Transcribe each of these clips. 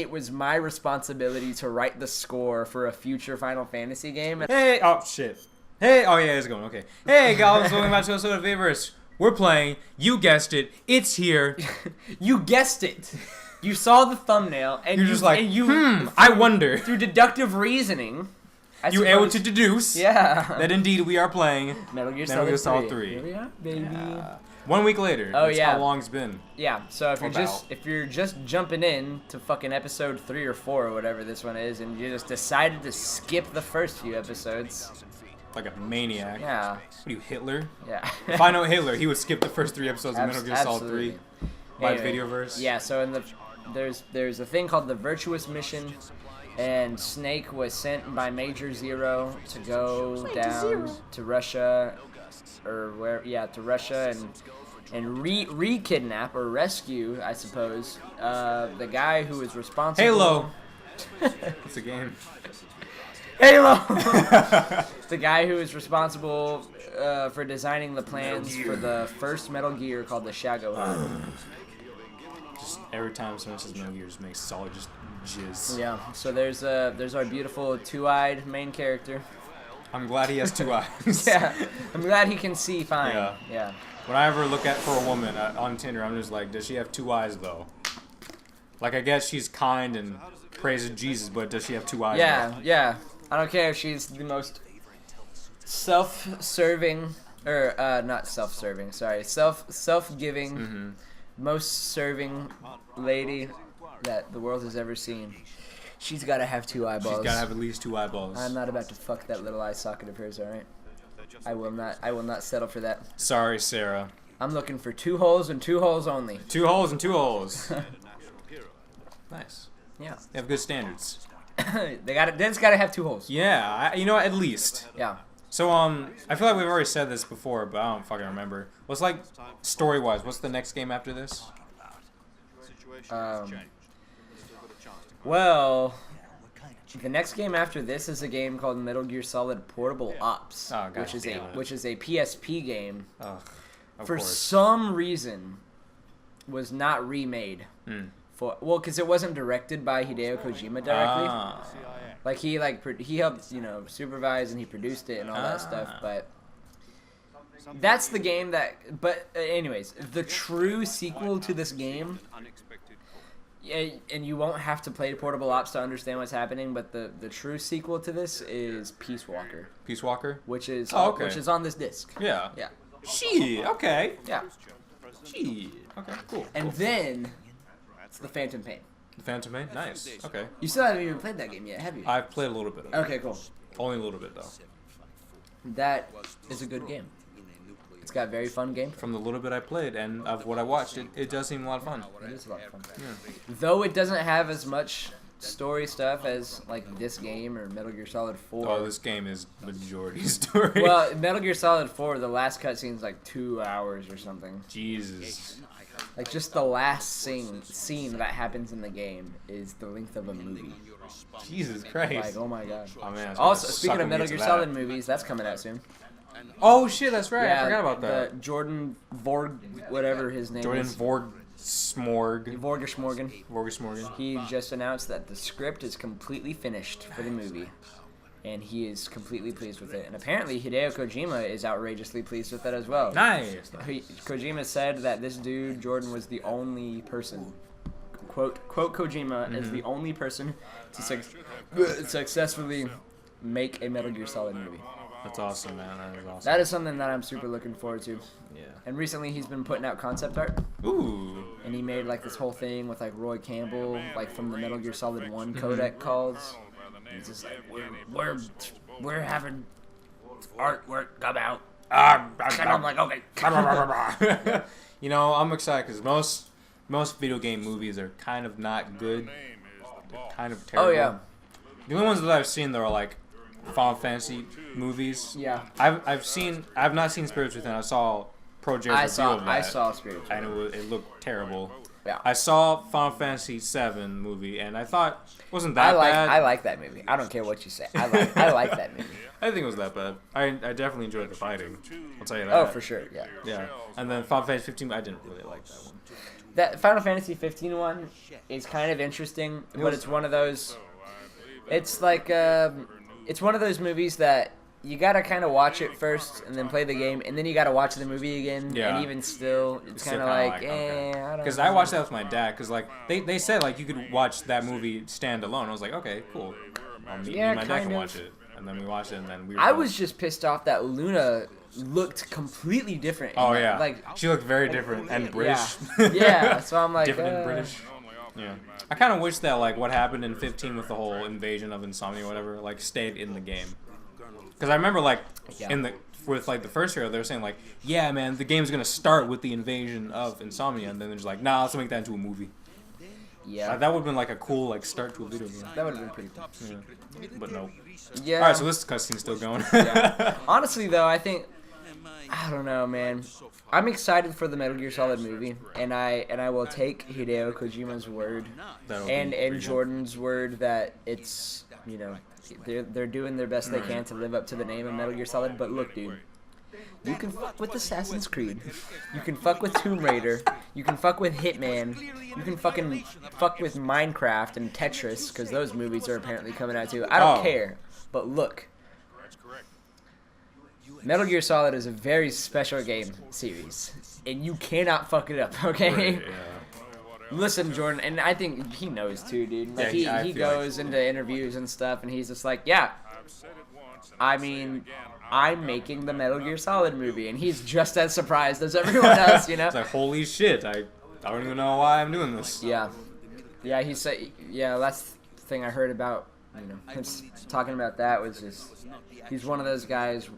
it was my responsibility to write the score for a future Final Fantasy game. Hey, oh shit. Hey, oh yeah, it's going, okay. Hey guys, welcome back to episode of Favorite. We're playing, you guessed it, it's here. You guessed it. You saw the thumbnail, and you're just like, I wonder. Through deductive reasoning, you were able to deduce that indeed we are playing Metal Gear Solid 3. Here we are, baby. 1 week later. Oh, That's how long it's been. Yeah, so if you're just jumping in to fucking episode 3 or 4 or whatever this one is, and you just decided to skip the first few episodes. Like a maniac. Yeah. What are you, Hitler? Yeah. If I know Hitler, he would skip the first 3 episodes of Metal Gear Solid 3 by Videoverse. Yeah, so there's a thing called the Virtuous Mission, and Snake was sent by Major Zero to go down to Russia, to Russia and re-kidnap or rescue, I suppose, the guy who was responsible. Halo. It's a game. Halo. The guy who was responsible for designing the plans for the first Metal Gear called the Shago Hunt. Just every time someone says Metal Gear, just makes solid just jizz. Yeah. So there's our beautiful two-eyed main character. I'm glad he has 2 eyes. Yeah. I'm glad he can see fine. Yeah. When I ever look for a woman on Tinder, I'm just like, does she have 2 eyes though? Like, I guess she's kind and praises Jesus, but does she have 2 eyes? Yeah. I don't care if she's the most self-serving, or not self-serving, sorry, self-giving, most serving lady that the world has ever seen. She's got to have 2 eyeballs. She's got to have at least 2 eyeballs. I'm not about to fuck that little eye socket of hers, alright? I will not settle for that. Sorry, Sarah. I'm looking for 2 holes and 2 holes only. 2 holes and 2 holes. Nice. Yeah. They have good standards. They just gotta have 2 holes. Yeah, you know what, at least. Yeah. So, I feel like we've already said this before, but I don't fucking remember. What's, like, story-wise, what's the next game after this? Well, the next game after this is a game called Metal Gear Solid Portable Ops, which is a PSP game. For some reason, was not remade. Because it wasn't directed by Hideo Kojima directly. Like he helped supervise and he produced it and all that stuff. But that's the game that. But anyways, the true sequel to this game. And you won't have to play Portable Ops to understand what's happening. But the true sequel to this is Peace Walker. Peace Walker, which is on this disc. Yeah. Yeah. Shit. Okay. Yeah. Shit. Okay. Cool. And then. It's the Phantom Pain. The Phantom Pain? Nice. Okay. You still haven't even played that game yet, have you? I've played a little bit of it. Okay, cool. Only a little bit, though. That is a good game. It's got very fun gameplay. From the little bit I played and of what I watched, it does seem a lot of fun. It is a lot of fun. Yeah. Though it doesn't have as much story stuff as, like, this game or Metal Gear Solid 4. Oh, this game is majority story. Well, Metal Gear Solid 4, the last cutscene's like 2 hours or something. Jesus. Like, just the last scene that happens in the game is the length of a movie. Jesus Christ. Like, oh my god. Oh, man, also, speaking of Metal Gear Solid movies, that's coming out soon. Oh, shit, that's right. Yeah, I forgot about that. Jordan Vorg, whatever his name is. Jordan Vorgersmorg. Vorgersmorgen. He just announced that the script is completely finished for the movie. And he is completely pleased with it. And apparently Hideo Kojima is outrageously pleased with it as well. Nice. Kojima said that this dude, Jordan, was the only person, quote Kojima, is the only person to successfully make a Metal Gear Solid movie. That's awesome, man. That is awesome. That is something that I'm super looking forward to. Yeah. And recently he's been putting out concept art. Ooh. And he made like this whole thing with like Roy Campbell, like from the Metal Gear Solid 1 codec calls. He's just like, we're having artwork come out. And I'm like, okay. You know, I'm excited because most video game movies are kind of not good. They're kind of terrible. Oh yeah. The only ones that I've seen that are like Final Fantasy movies. Yeah. I've not seen Spirits Within. I saw Project review of that. I saw Spirits Within. And it looked terrible. Yeah. I saw Final Fantasy VII movie, and I thought it wasn't that bad. I like that movie. I don't care what you say. I like that movie. I didn't think it was that bad. I definitely enjoyed the fighting. I'll tell you that. Oh, for sure. Yeah. Yeah. And then Final Fantasy 15, I didn't really like that one. That Final Fantasy 15 one is kind of interesting, but it's one of those. It's like it's one of those movies that you gotta kind of watch it first and then play the game, and then you gotta watch the movie again. Yeah. And even still, it's kind of like, okay. I don't know. Because I watched that with my dad. Because like they said like you could watch that movie stand alone. I was like, okay, cool. Me and my dad can watch it, and then we watched it, and then we. I was just pissed off that Luna looked completely different. Oh yeah, like she looked very different and British. Yeah, so I'm like different and British. Yeah, I kind of wish that like what happened in 15 with the whole invasion of Insomnia, or whatever, like stayed in the game. Because I remember like with like the first hero, they were saying like, yeah, man, the game's gonna start with the invasion of Insomnia, and then they're just like, nah, let's make that into a movie. Yeah, that would have been like a cool like start to a video game. That would have been pretty cool. Yeah. But no. Yeah. All right, so this cutscene's still going. Yeah. Honestly, though, I think I don't know, man. I'm excited for the Metal Gear Solid movie, and I will take Hideo Kojima's word and Jordan's word that it's they're doing their best they can to live up to the name of Metal Gear Solid. But look, dude. You can fuck with Assassin's Creed. You can fuck with Tomb Raider. You can fuck with Hitman. You can fucking fuck with Minecraft and Tetris, because those movies are apparently coming out too. I don't care. But look. Metal Gear Solid is a very special game series. And you cannot fuck it up, okay? Right, yeah. Listen, Jordan, and I think he knows too, dude. Like, he goes into interviews and stuff, and he's just like, yeah. I mean, I'm making the Metal Gear Solid movie, and he's just as surprised as everyone else, you know? It's like, holy shit, I don't even know why I'm doing this. Yeah. Yeah, he said, that's the thing I heard about, him talking about that was just, he's one of those guys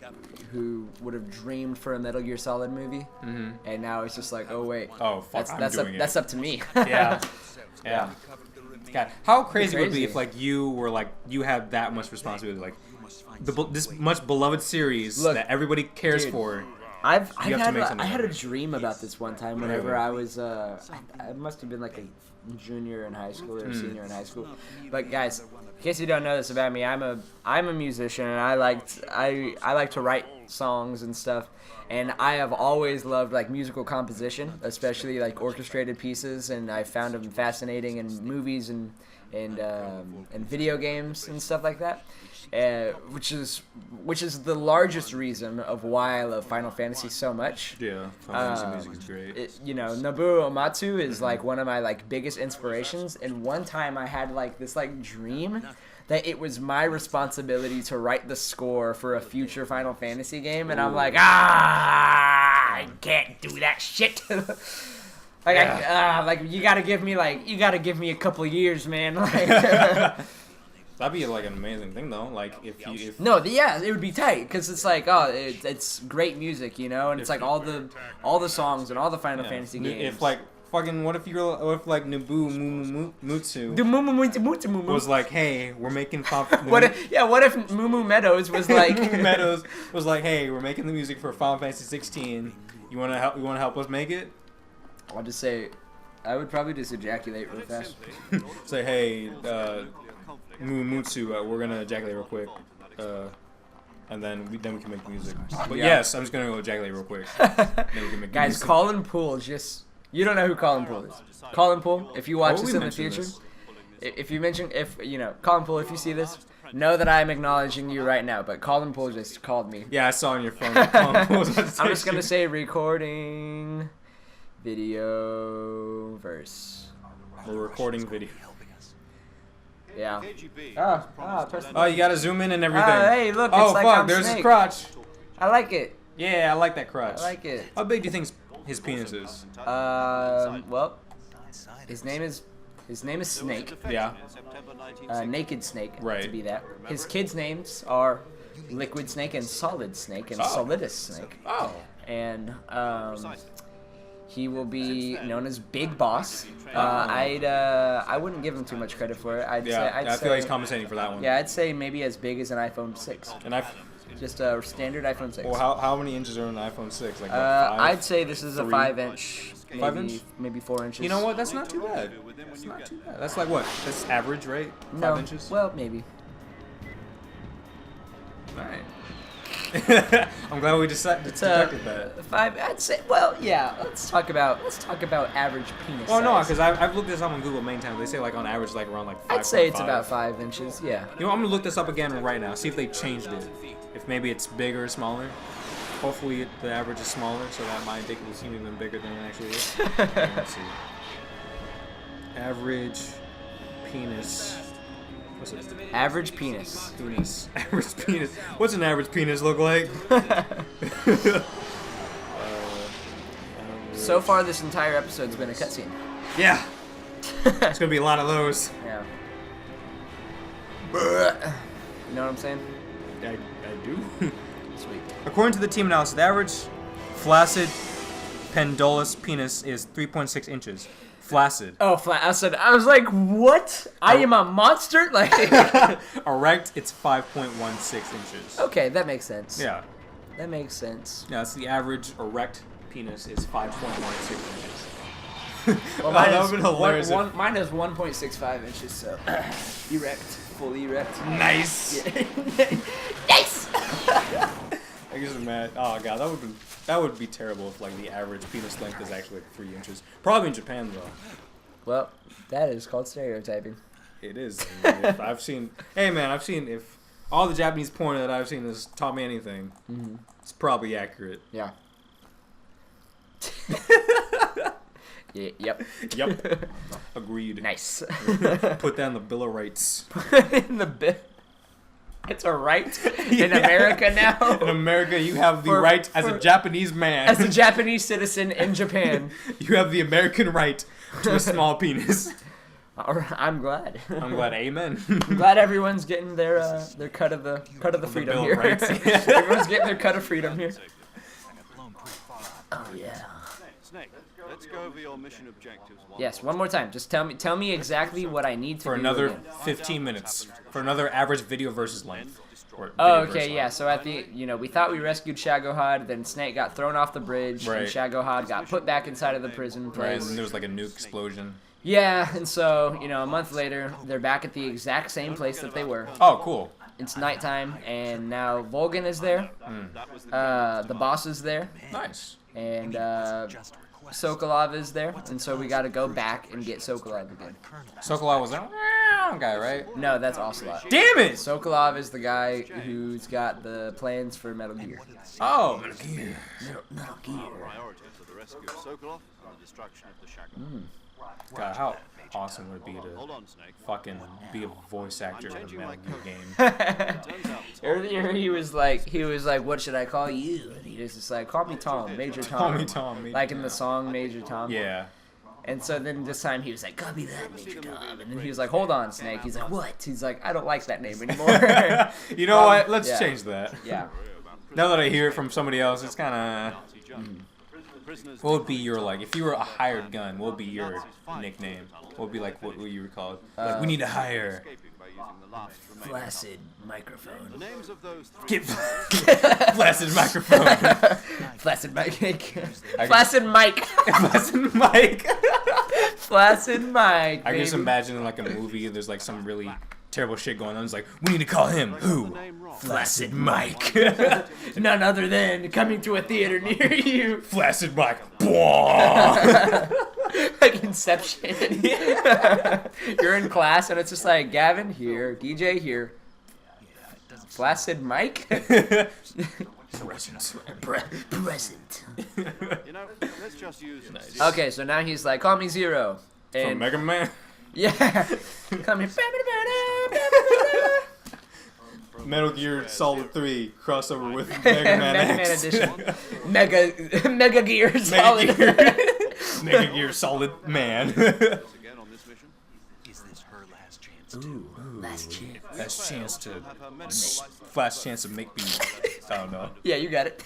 who would have dreamed for a Metal Gear Solid movie, and now it's just like, oh, wait. Oh, fuck, that's up to me. Yeah. Yeah. God, how crazy would it be if, like, you had that much responsibility, like, this much beloved series that everybody cares for. I had a dream about this one time whenever I was I must have been like a junior in high school or a senior in high school. But guys, in case you don't know this about me, I'm a musician, and I like to write songs and stuff. And I have always loved like musical composition, especially like orchestrated pieces, and I found them fascinating in movies and video games and stuff like that. Which is the largest reason of why I love Final Fantasy so much. Yeah, Final Fantasy music is great. Nobuo Uematsu is like one of my like biggest inspirations. And one time I had like this like dream that it was my responsibility to write the score for a future Final Fantasy game, and I'm like, I can't do that shit. Like you gotta give me a couple of years, man. Like. That'd be like an amazing thing, though. Like if it would be tight because it's like it's great music, and it's like all the songs and all the Final Fantasy games. If like fucking what if Nobuo Uematsu was like, hey, we're making what if Mumu Meadows was like hey, we're making the music for Final Fantasy 16. You wanna help us make it? I'll just say, I would probably just ejaculate real fast. Say, hey, Mutsu, we're gonna ejaculate real quick, and then we can make music. But yes, I'm just gonna go ejaculate real quick. Then we can make Guys, music. Colin Poole you don't know who Colin Poole is. Colin Poole, if you watch this in the future, Colin Poole, if you see this, know that I'm acknowledging you right now. But Colin Poole just called me. Yeah, I saw on your phone. Colin Poole was I'm just gonna say recording video verse. We're recording video. Yeah. Oh, you gotta zoom in and everything. Hey, look, it's like I'm there's Snake. his crotch. I like it. Yeah, I like that crotch. I like it. How big do you think his penis is? Well, his name is Snake. Yeah. Naked Snake, right. To be that. His kids' names are Liquid Snake and Solid Snake and Solidus Snake. Oh. And he will be known as Big Boss. I wouldn't give him too much credit for it. I feel like he's compensating for that one. Yeah, I'd say maybe as big as an iPhone 6. Just a standard iPhone 6. Well, how many inches are in an iPhone 6? Like 5? I'd say this is 3? A 5-inch. 5 inch? Maybe 4 inches. You know what? That's not too bad. That's like what? That's average, right? 5 inches? Well, maybe. All right. I'm glad we detected that. 5. I'd say. Well, yeah. Let's talk about average penis. Well, no, size. because I've looked this up on Google many times. They say like on average like around like 5. I'd say it's about 5 inches. Yeah. You know, I'm gonna look this up again right now. See if they changed it. If maybe it's bigger or smaller. Hopefully the average is smaller, so that my dick will seem even bigger than it actually is. Let's see. Average penis. What's it? Average penis. Average penis. What's an average penis look like? So far, this entire episode's been a cutscene. Yeah. It's gonna be a lot of those. Yeah. You know what I'm saying? I do. Sweet. According to the team analysis, the average flaccid pendulous penis is 3.6 inches. Flaccid. Oh, I was like, what? I am a monster? Like erect, it's 5.16 inches. Okay, that makes sense. Yeah. That makes sense. Yeah, it's the average erect penis is 5.16 inches. Well, mine is 1.65 inches, so erect, fully erect. Nice. Yeah. Nice. I guess I'm mad. Oh god, that would be terrible if like the average penis length is actually like 3 inches. Probably in Japan though. Well, that is called stereotyping. It is. I mean, I've seen if all the Japanese porn that I've seen has taught me anything, it's probably accurate. Yeah. Yep. Agreed. Nice. Put that in the Bill of Rights. In the bill. It's a right in America now. In America, you have the right as a Japanese man. As a Japanese citizen in Japan. You have the American right to a small penis. I'm glad. I'm glad. Amen. I'm glad everyone's getting their cut of the freedom here. Everyone's getting their cut of freedom here. Oh yeah. Snake, let's go over your mission objectives. Yes, one more time. Just tell me exactly what I need to do for another again. 15 minutes. For another average video versus length. Oh, okay, yeah. So at the, we thought we rescued Shagohod, then Snake got thrown off the bridge, and Shagohod got put back inside of the prison place. Right, and there was like a nuke explosion. Yeah, and so, a month later, they're back at the exact same place that they were. Oh, cool. It's nighttime, and now Volgan is there. The boss is there. Nice. And Sokolov is there, and so we got to go back and get Sokolov again. Sokolov was that guy, right? No, that's Ocelot. Damn it! Sokolov is the guy who's got the plans for Metal Gear. Oh, Metal Gear. Metal Gear. Priority for the rescue of Sokolov and the destruction of the Shagohod. God, how awesome would it be to fucking be a voice actor in a Metal Gear game? Earlier he was like, what should I call you? And he was just like, call me Tom, Major Tom. Call me Tom. Like in the song Major Tom. Yeah. And so then this time he was like, call me that, Major Tom. And then he was like, hold on, Snake. He's like, what? He's like, I don't like that name anymore. You know what? Let's change that. Yeah. Now that I hear it from somebody else, it's kind of... What would be your, if you were a hired gun, what would be your nickname? What would be, what you were called? We need to hire... Flaccid microphone. Get flaccid microphone. Flaccid mic. Flaccid mic. Flaccid mic. Flaccid mic. I just imagine in a movie, there's some really terrible shit going on. It's like, we need to call him who? Flaccid Mike. None other than coming to a theater near you. Flaccid Mike. Like Inception. You're in class and it's just like, Gavin here, DJ here. Flaccid Mike? Present. Let's just use nice. Okay, so now he's like, call me Zero. And from Mega Man? Yeah. Call me. Metal Gear Solid 3 crossover with Mega Man X. Edition. Mega Gear Solid. Mega Gear Solid Man. Ooh, last chance. Last chance to make me. I don't know. Yeah, you got it.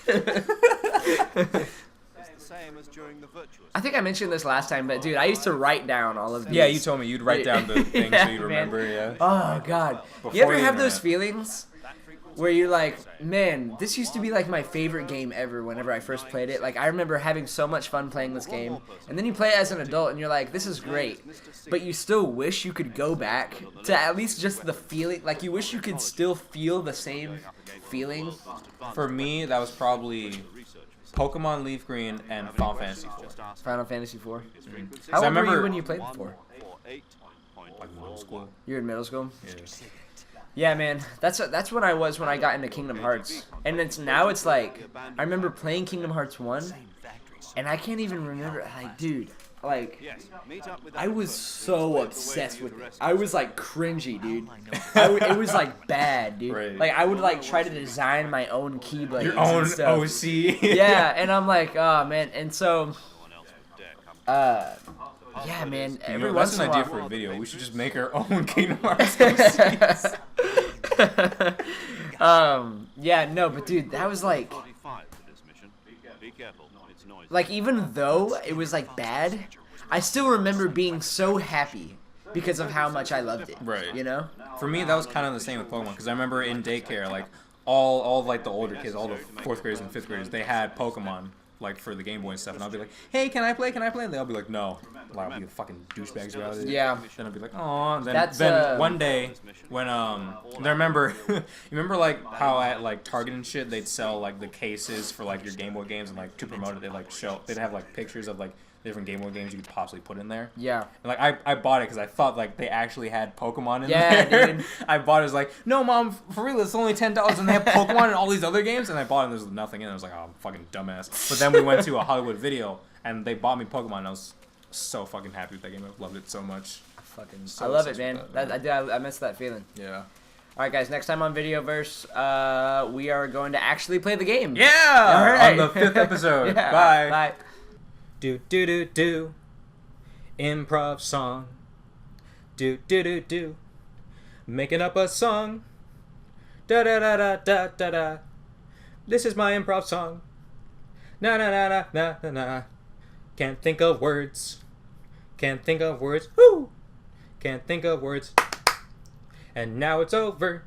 I think I mentioned this last time, but dude, I used to write down all of these. Yeah, you told me you'd write down the things so you'd remember. Yeah. Oh god. You ever have those feelings where you're like, man, this used to be my favorite game ever whenever I first played it. I remember having so much fun playing this game. And then you play it as an adult and you're like, this is great. But you still wish you could go back to at least just the feeling. You wish you could still feel the same feeling. For me, that was probably Pokemon Leaf Green and Final Fantasy 4. Final Fantasy 4. How old were you when you played 4? Like middle school. You were in middle school? Yeah. Yeah, man. That's when I was when I got into Kingdom Hearts. And now it's like, I remember playing Kingdom Hearts 1, and I can't even remember, like, dude, like, I was so obsessed with it. I was, like, cringy, dude. It was, like, bad, dude. Right. Like, I would, like, try to design my own Keyblades. Your own and stuff. OC. Yeah, and I'm like, oh, man. And so, yeah, man. Every once that's in an a idea while, for a video. We should just make our own Kingdom Hearts OCs. Yeah, no, but dude, that was like even though it was like bad, I still remember being so happy because of how much I loved it. Right. You know? For me, that was kind of the same with Pokemon, because I remember in daycare, like all like the older kids, all the 4th graders and 5th graders, they had Pokemon like for the Game Boy and stuff, and I'll be like, hey, can I play? And they'll be like, no. Like, I'll be fucking douchebags about it. Yeah. Then I'll be like, oh. Then one day when I remember, you remember like how at like Target and shit they'd sell like the cases for like your Game Boy games, and like to promote it they'd have like pictures of like different Game Boy games you could possibly put in there. Yeah. And like I bought it because I thought like they actually had Pokemon in there. Yeah, dude. I bought it, was like, no, Mom, for real, it's only $10 and they have Pokemon and all these other games. And I bought it and there's nothing in it. I was like, oh, I'm fucking dumbass. But then we went to a Hollywood Video and they bought me Pokemon, and I was so fucking happy with that game. I loved it so much. I love it, man. I miss that feeling. Yeah. All right, guys. Next time on Videoverse, we are going to actually play the game. Yeah. All right. On the 5th episode. Yeah. Bye. Bye. Do do do do. Improv song. Do do do do. Making up a song. Da da da da da da da. This is my improv song. Na na na na na na na. Can't think of words. Can't think of words. Woo! Can't think of words. And now it's over.